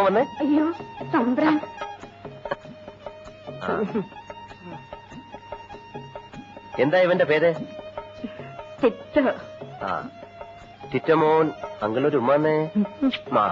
വന്നേ. അയ്യോ തമ്പ്രാൻ. എന്താ ഇവന്റെ പേര്? ടിറ്റോ. ആ ടിറ്റമോൻ അങ്കിളൊരു ഉമ്മാന്നേ. മാ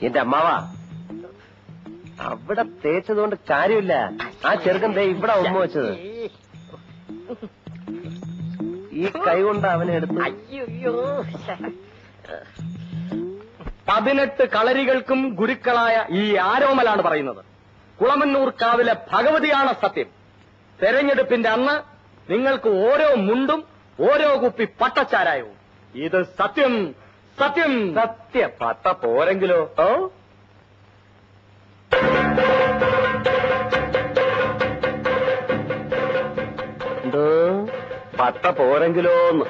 എന്റെ അമ്മാവാ, അവിടെ തേച്ചതുകൊണ്ട് കാര്യമില്ല. ആ ചെറുക്കൻ ദേ ഇവിടെ ഉമ്മ വെച്ചത്. ഈ കൈ കൊണ്ട് അവനെ എടുത്ത്. അയ്യോ 18 കളരികൾക്കും ഗുരുക്കളായ ഈ ആരോമലാണ് പറയുന്നത്. കുളമന്നൂർ കാവിലെ ഭഗവതിയാണ് സത്യം. തെരഞ്ഞെടുപ്പിന്റെ അന്ന് നിങ്ങൾക്ക് ഓരോ മുണ്ടും ഓരോ കുപ്പി പട്ടച്ചാരായവും. ഇത് സത്യം സത്യം സത്യം. പട്ട പോരെങ്കിലോ? ഓ എന്തോ പട്ട പോരെങ്കിലോന്ന്.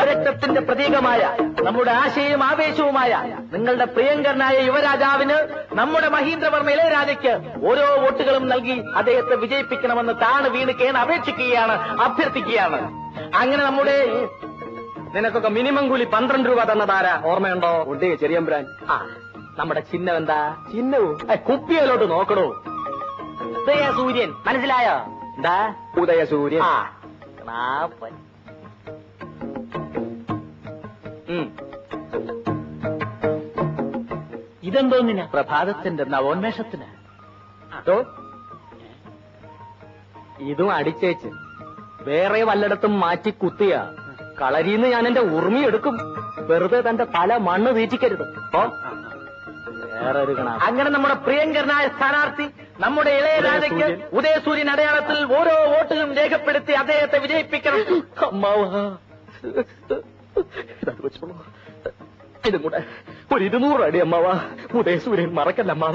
രക്തത്തിന്റെ പ്രതീകമായ നമ്മുടെ ആശയും ആവേശവുമായ നിങ്ങളുടെ പ്രിയങ്കരനായ യുവരാജാവിന് നമ്മുടെ മഹീന്ദ്രവർമ്മ ഇളയരാജയ്ക്ക് ഓരോ വോട്ടുകളും നൽകി അദ്ദേഹത്തെ വിജയിപ്പിക്കണമെന്ന് താണ് വീണ് കേണ് അപേക്ഷിക്കുകയാണ്, അഭ്യർത്ഥിക്കുകയാണ്. അങ്ങനെ നമ്മുടെ നിനക്കൊക്കെ മിനിമം കൂലി 12 രൂപ തന്നതാരാ ഓർമ്മയുണ്ടോ? ഉണ്ടേ ചെറിയമ്പ്രാൻ. ആ നമ്മുടെ ചിഹ്നം എന്താ? ചിഹ്നവും കുപ്പിയിലോട്ട് നോക്കണോ? ഉദയസൂര്യൻ. മനസ്സിലായോ? എന്താ ഉദയസൂര്യൻ. ആ ഇതെന്തോന്നിനാ? പ്രഭാതത്തിന്റെ നവോന്മേഷത്തിന്. ഇതും അടിച്ചേച്ച് വേറെ വല്ലയിടത്തും മാറ്റി കുത്തിയ കളരിന്ന് ഞാൻ എന്റെ ഉറുമി എടുക്കും. വെറുതെ തന്റെ തല മണ്ണ് വീറ്റിക്കരുത്. വേറെ ഒരു കണ. അങ്ങനെ നമ്മുടെ പ്രിയങ്കരനായ സ്ഥാനാർത്ഥി നമ്മുടെ ഇളയരാജയ്ക്ക് ഉദയസൂര്യൻ അടയാളത്തിൽ ഓരോ വോട്ടുകളും രേഖപ്പെടുത്തി അദ്ദേഹത്തെ വിജയിപ്പിക്കണം. ഇതും കൂടെ ഒരു 200 അടി അമ്മാവാ. ഉദയസൂര്യൻ മറക്കല്ല അമ്മാവ.